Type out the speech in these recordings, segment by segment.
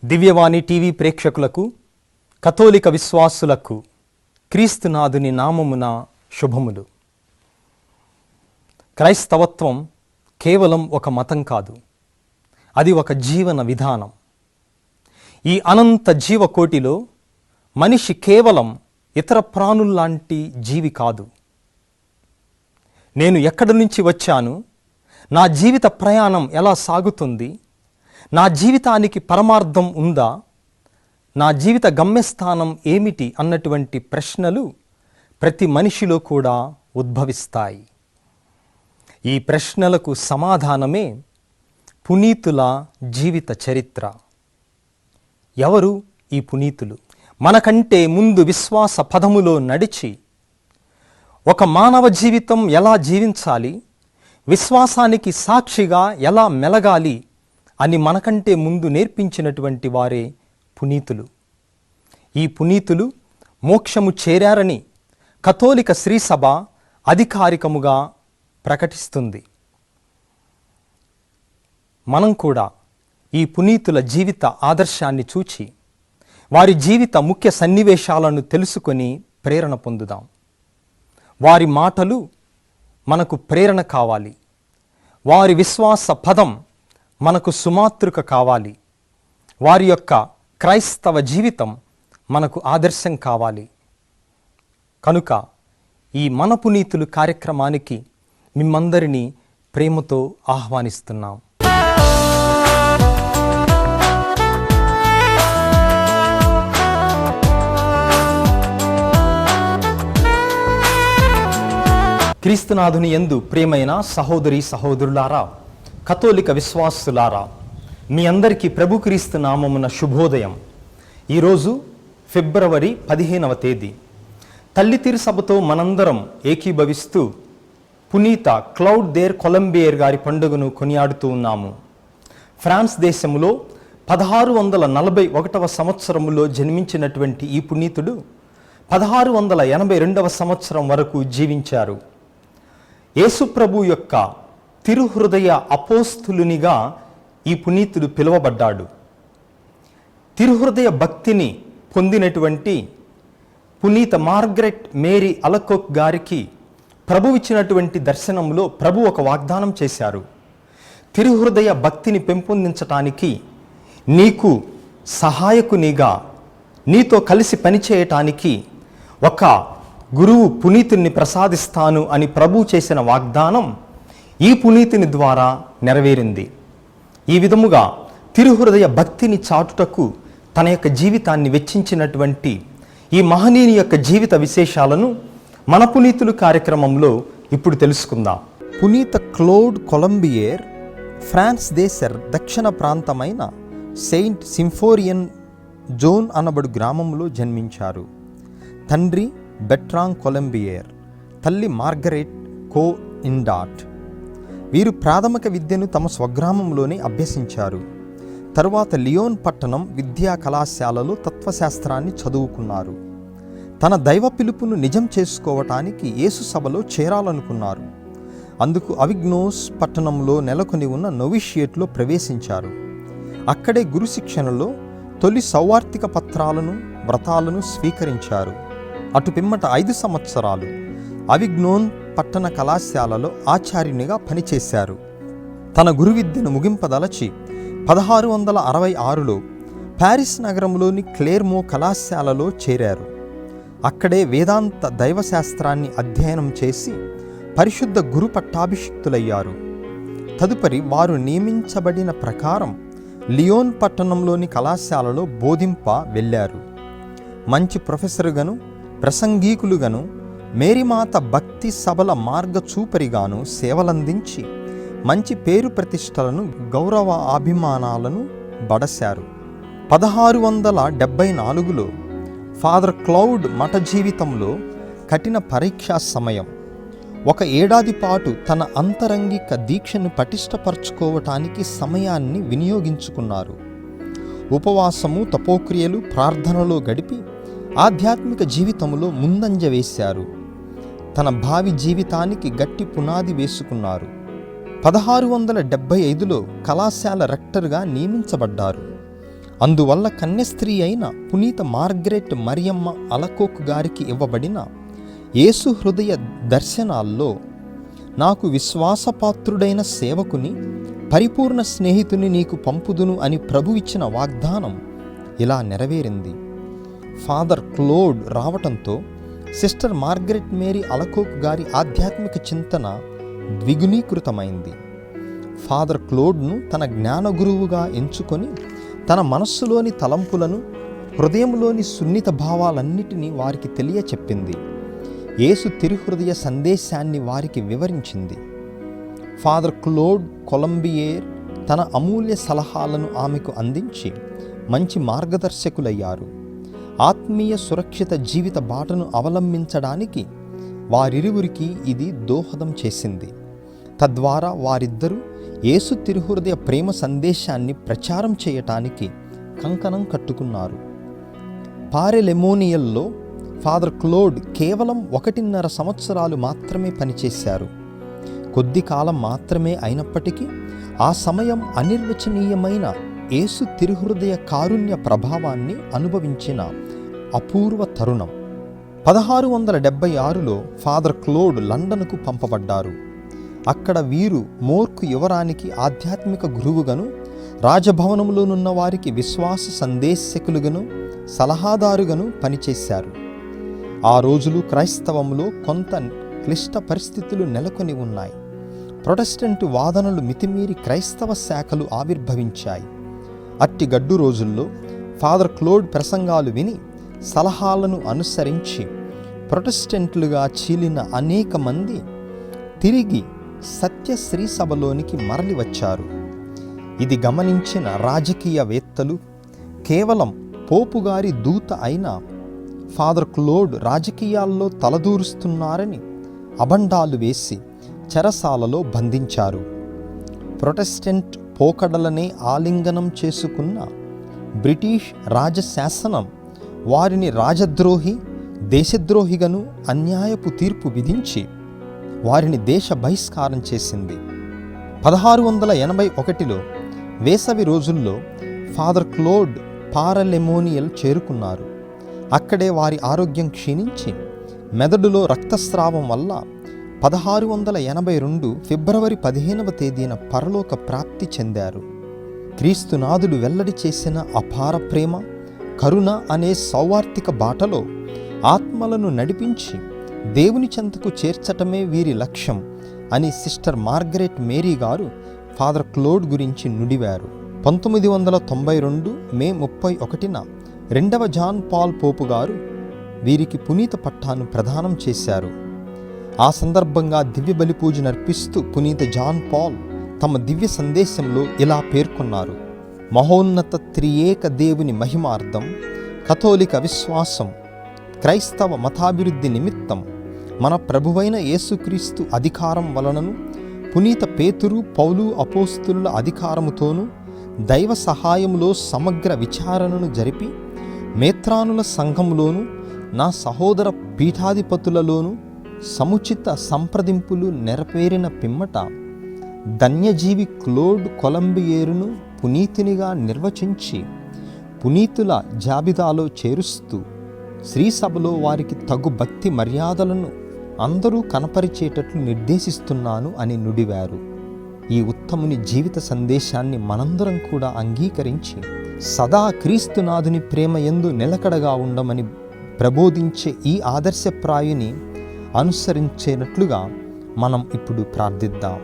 దివ్యవాణి TV ప్రేక్షకులకు, కథోలిక విశ్వాసులకు క్రీస్తునాథుని నామమున శుభములు. క్రైస్తవత్వం కేవలం ఒక మతం కాదు, అది ఒక జీవన విధానం. ఈ అనంత జీవకోటిలో మనిషి కేవలం ఇతర ప్రాణుల్లాంటి జీవి కాదు. నేను ఎక్కడి నుంచి వచ్చాను, నా జీవిత ప్రయాణం ఎలా సాగుతుంది, నా జీవితానికి పరమార్థం ఉందా, నా జీవిత గమ్యస్థానం ఏమిటి అన్నటువంటి ప్రశ్నలు ప్రతి మనిషిలో కూడా ఉద్భవిస్తాయి. ఈ ప్రశ్నలకు సమాధానమే పునీతుల జీవిత చరిత్ర. ఎవరు ఈ పునీతులు? మనకంటే ముందు విశ్వాస పదములో నడిచి ఒక మానవ జీవితం ఎలా జీవించాలి, విశ్వాసానికి సాక్షిగా ఎలా మెలగాలి అని మనకంటే ముందు నేర్పించినటువంటి వారే పునీతులు. ఈ పునీతులు మోక్షము చేరారని కథోలిక శ్రీసభ అధికారికముగా ప్రకటిస్తుంది. మనం కూడా ఈ పునీతుల జీవిత ఆదర్శాన్ని చూచి వారి జీవిత ముఖ్య సన్నివేశాలను తెలుసుకొని ప్రేరణ పొందుదాం. వారి మాటలు మనకు ప్రేరణ కావాలి. వారి విశ్వాస పదం మనకు సుమాతృక కావాలి. వారి యొక్క క్రైస్తవ జీవితం మనకు ఆదర్శం కావాలి. కనుక ఈ మన పునీతులు కార్యక్రమానికి మిమ్మందరినీ ప్రేమతో ఆహ్వానిస్తున్నాం. క్రీస్తునాథుని యందు ప్రియమైన సహోదరి సహోదరులారా, కథోలిక విశ్వాసులారా, మీ అందరికీ ప్రభు క్రీస్తు నామమున శుభోదయం. ఈరోజు ఫిబ్రవరి 15వ తేదీ. తల్లి తిరుసభతో మనందరం ఏకీభవిస్తూ పునీత క్లౌడ్ దేర్ కొలంబియర్ గారి పండుగను కొనియాడుతూ ఉన్నాము. ఫ్రాన్స్ దేశంలో 1641వ సంవత్సరములో జన్మించినటువంటి ఈ పునీతుడు 1682వ సంవత్సరం వరకు జీవించారు. యేసుప్రభు యొక్క తిరుహృదయ అపోస్తులునిగా ఈ పునీతుడు పిలువబడ్డాడు. తిరుహృదయ భక్తిని పొందినటువంటి పునీత మార్గరెట్ మేరీ అలకోక్ గారికి ప్రభు ఇచ్చినటువంటి దర్శనంలో ప్రభు ఒక వాగ్దానం చేశారు. తిరుహృదయ భక్తిని పెంపొందించటానికి నీకు సహాయకునిగా, నీతో కలిసి పనిచేయటానికి ఒక గురువు పునీతుని ప్రసాదిస్తాను అని ప్రభు చేసిన వాగ్దానం ఈ పునీతుని ద్వారా నెరవేరింది. ఈ విధముగా తిరుహృదయ భక్తిని చాటుటకు తన యొక్క జీవితాన్ని వెచ్చించినటువంటి ఈ మహనీయుని యొక్క జీవిత విశేషాలను మన పునీతులు కార్యక్రమంలో ఇప్పుడు తెలుసుకుందాం. పునీత క్లౌడ్ కొలంబియర్ ఫ్రాన్స్ దేశ దక్షిణ ప్రాంతమైన సెయింట్ సింఫోరియన్ జోన్ అనబడు గ్రామంలో జన్మించారు. తండ్రి బెట్రాంగ్ కొలంబియర్, తల్లి మార్గరెట్ కో ఇండాట్. వీరు ప్రాథమిక విద్యను తమ స్వగ్రామంలోనే అభ్యసించారు. తరువాత లియోన్ పట్టణం విద్యా కళాశాలలో తత్వశాస్త్రాన్ని చదువుకున్నారు. తన దైవ పిలుపును నిజం చేసుకోవటానికి యేసు సభలో చేరాలనుకున్నారు. అందుకు అవిగ్నోస్ పట్టణంలో నెలకొని ఉన్న నోవిషియేట్లో ప్రవేశించారు. అక్కడే గురు శిక్షణలో తొలి సౌవార్తిక పత్రాలను, వ్రతాలను స్వీకరించారు. అటు పిమ్మట 5 సంవత్సరాలు అవిగ్నోన్ పట్టణ కళాశాలలో ఆచార్యునిగా పనిచేశారు. తన గురు విద్యను ముగింపదలచి 1666లో ప్యారిస్ నగరంలోని క్లేర్మో కళాశాలలో చేరారు. అక్కడే వేదాంత దైవశాస్త్రాన్ని అధ్యయనం చేసి పరిశుద్ధ గురు పట్టాభిషిక్తులయ్యారు. తదుపరి వారు నియమించబడిన ప్రకారం లియోన్ పట్టణంలోని కళాశాలలో బోధింప వెళ్ళారు. మంచి ప్రొఫెసరుగాను, ప్రసంగీకులుగాను, మేరీమాత భక్తి సభల మార్గచూపరిగాను సేవలందించి మంచి పేరు ప్రతిష్టలను, గౌరవ అభిమానాలను బడశారు. 1674లో ఫాదర్ క్లౌడ్ మఠ జీవితంలో కఠిన పరీక్షా సమయం. 1 ఏడాది పాటు తన అంతరంగిక దీక్షను పటిష్టపరచుకోవటానికి సమయాన్ని వినియోగించుకున్నారు. ఉపవాసము, తపోక్రియలు, ప్రార్థనలో గడిపి ఆధ్యాత్మిక జీవితంలో ముందంజ వేశారు. తన భావి జీవితానికి గట్టి పునాది వేసుకున్నారు. 1675లో కళాశాల రెక్టర్గా నియమించబడ్డారు. అందువల్ల కన్యస్త్రీ అయిన పునీత మార్గరెట్ మరియమ్మ అలకోక్ గారికి ఇవ్వబడిన యేసు హృదయ దర్శనాల్లో నాకు విశ్వాసపాత్రుడైన సేవకుని, పరిపూర్ణ స్నేహితుని నీకు పంపుదును అని ప్రభు ఇచ్చిన వాగ్దానం ఇలా నెరవేరింది. ఫాదర్ క్లోడ్ రావటంతో సిస్టర్ మార్గరెట్ మేరీ అలకోక్ గారి ఆధ్యాత్మిక చింతన ద్విగుణీకృతమైంది. ఫాదర్ క్లోడ్ను తన జ్ఞాన గురువుగా ఎంచుకొని తన మనస్సులోని తలంపులను, హృదయంలోని సున్నిత భావాలన్నిటినీ వారికి తెలియచెప్పింది. యేసు తిరుహృదయ సందేశాన్ని వారికి వివరించింది. ఫాదర్ క్లోడ్ కొలంబియేర్ తన అమూల్య సలహాలను ఆమెకు అందించి మంచి మార్గదర్శకులయ్యారు. ఆత్మీయ సురక్షిత జీవిత బాటను అవలంబించడానికి వారిరువురికి ఇది దోహదం చేసింది. తద్వారా వారిద్దరూ యేసు తిరుహృదయ ప్రేమ సందేశాన్ని ప్రచారం చేయటానికి కంకణం కట్టుకున్నారు. పారెలెమోనియల్లో ఫాదర్ క్లోడ్ కేవలం 1.5 సంవత్సరాలు మాత్రమే పనిచేశారు. కొద్ది కాలం మాత్రమే అయినప్పటికీ ఆ సమయం అనిర్వచనీయమైన యేసు తిరుహృదయ కారుణ్య ప్రభావాన్ని అనుభవించిన అపూర్వ తరుణం. 1676లో ఫాదర్ క్లోడ్ లండన్కు పంపబడ్డారు. అక్కడ వీరు మోర్కు యువరానికి ఆధ్యాత్మిక గురువుగాను, రాజభవనంలోనున్న వారికి విశ్వాస సందేశకులుగాను, సలహాదారుగాను పనిచేశారు. ఆ రోజులు క్రైస్తవంలో కొంత క్లిష్ట పరిస్థితులు నెలకొని ఉన్నాయి. ప్రొటెస్టెంట్ వాదనలు మితిమీరి క్రైస్తవ శాఖలు ఆవిర్భవించాయి. అట్టి గడ్డు రోజుల్లో ఫాదర్ క్లోడ్ ప్రసంగాలు విని సలహాలను అనుసరించి ప్రొటెస్టెంట్లుగా చీలిన అనేక మంది తిరిగి సత్యశ్రీ సభలోనికి మరలి వచ్చారు. ఇది గమనించిన రాజకీయవేత్తలు కేవలం పోపుగారి దూత అయిన ఫాదర్ క్లోడ్ రాజకీయాల్లో తలదూరుస్తున్నారని అబండాలు వేసి చెరసాలలో బంధించారు. ప్రొటెస్టెంట్ పోకడలనే ఆలింగనం చేసుకున్న బ్రిటిష్ రాజశాసనం వారిని రాజద్రోహి, దేశద్రోహిగాను అన్యాయపు తీర్పు విధించి వారిని దేశ బహిష్కారం చేసింది. 1681లో వేసవి రోజుల్లో ఫాదర్ క్లోడ్ పారలెమోనియల్ చేరుకున్నారు. అక్కడే వారి ఆరోగ్యం క్షీణించి మెదడులో రక్తస్రావం వల్ల 1682 ఫిబ్రవరి 15వ తేదీన పరలోక ప్రాప్తి చెందారు. క్రీస్తునాథుడు వెల్లడి చేసిన అపార ప్రేమ, కరుణ అనే సౌవార్తిక బాటలో ఆత్మలను నడిపించి దేవుని చెంతకు చేర్చటమే వీరి లక్ష్యం అని సిస్టర్ మార్గరెట్ మేరీ గారు ఫాదర్ క్లోడ్ గురించి నుడివారు. 1992 మే 31న 2వ జాన్ పాల్ పోపు గారు వీరికి పునీత పట్టాను ప్రదానం చేశారు. ఆ సందర్భంగా దివ్య బలి పూజ నర్పిస్తూ పునీత జాన్ పాల్ తమ దివ్య సందేశంలో ఇలా పేర్కొన్నారు: మహోన్నత త్రియేక దేవుని మహిమార్థం, కథోలిక విశ్వాసం, క్రైస్తవ మతాభివృద్ధి నిమిత్తం మన ప్రభువైన యేసుక్రీస్తు అధికారం వలనను, పునీత పేతురు, పౌలు అపోస్తుల అధికారముతోనూ, దైవ సహాయములో సమగ్ర విచారణను జరిపి మేత్రానుల సంఘములోను, నా సహోదర పీఠాధిపతులలోను సముచిత సంప్రదింపులు నెరవేరిన పిమ్మట ధన్యజీవి క్లోడ్ కొలంబియేరును పునీతునిగా నిర్వచించి పునీతుల జాబితాలో చేరుస్తూ శ్రీసభలో వారికి తగు భక్తి మర్యాదలను అందరూ కనపరిచేటట్లు నిర్దేశిస్తున్నాను అని నుడివారు. ఈ ఉత్తముని జీవిత సందేశాన్ని మనందరం కూడా అంగీకరించి సదా క్రీస్తునాథుని ప్రేమ యందు నిలకడగా ఉండమని ప్రబోధించే ఈ ఆదర్శప్రాయుని అనుసరించేటట్లుగా మనం ఇప్పుడు ప్రార్థిద్దాం.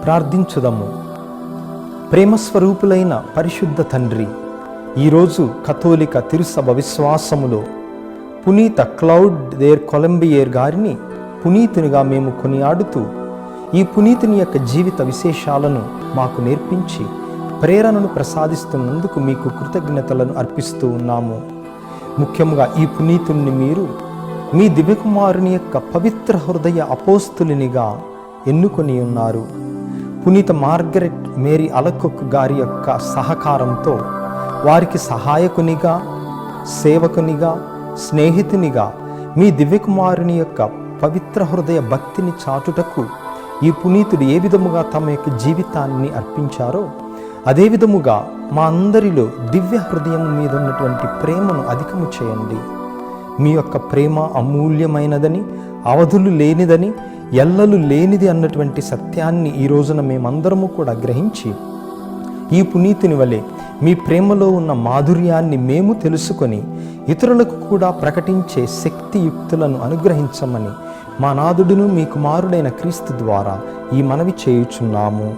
ప్రార్థించుదము. ప్రేమస్వరూపులైన పరిశుద్ధ తండ్రి, ఈరోజు కథోలిక తిరుసభ విశ్వాసములో పునీత క్లౌడ్ దేర్ కొలంబియేర్ గారిని పునీతునిగా మేము కొనియాడుతూ ఈ పునీతుని యొక్క జీవిత విశేషాలను మాకు నేర్పించి ప్రేరణను ప్రసాదిస్తున్నందుకు మీకు కృతజ్ఞతలను అర్పిస్తూ ఉన్నాము. ముఖ్యంగా ఈ పునీతుణ్ణి మీరు మీ దివ్యకుమారుని యొక్క పవిత్ర హృదయ అపోస్తులునిగా ఎన్నుకొని ఉన్నారు. పునీత మార్గరెట్ మేరీ అలకోక్ గారి యొక్క సహకారంతో వారికి సహాయకునిగా, సేవకునిగా, స్నేహితునిగా మీ దివ్యకుమారుని యొక్క పవిత్ర హృదయ భక్తిని చాటుటకు ఈ పునీతుడు ఏ విధముగా తమ యొక్క జీవితాన్ని అర్పించారో అదే విధముగా మా అందరిలో దివ్య హృదయం మీద ఉన్నటువంటి ప్రేమను అధికము చేయండి. మీ యొక్క ప్రేమ అమూల్యమైనదని, అవధులు లేనిదని, ఎల్లలు లేనిది అన్నటువంటి సత్యాన్ని ఈ రోజున మేమందరము కూడా గ్రహించి, ఈ పునీతుని వలె మీ ప్రేమలో ఉన్న మాధుర్యాన్ని మేము తెలుసుకొని ఇతరులకు కూడా ప్రకటించే శక్తియుక్తులను అనుగ్రహించమని మా నాథుడును మీ కుమారుడైన క్రీస్తు ద్వారా ఈ మనవి చేయుచున్నాము.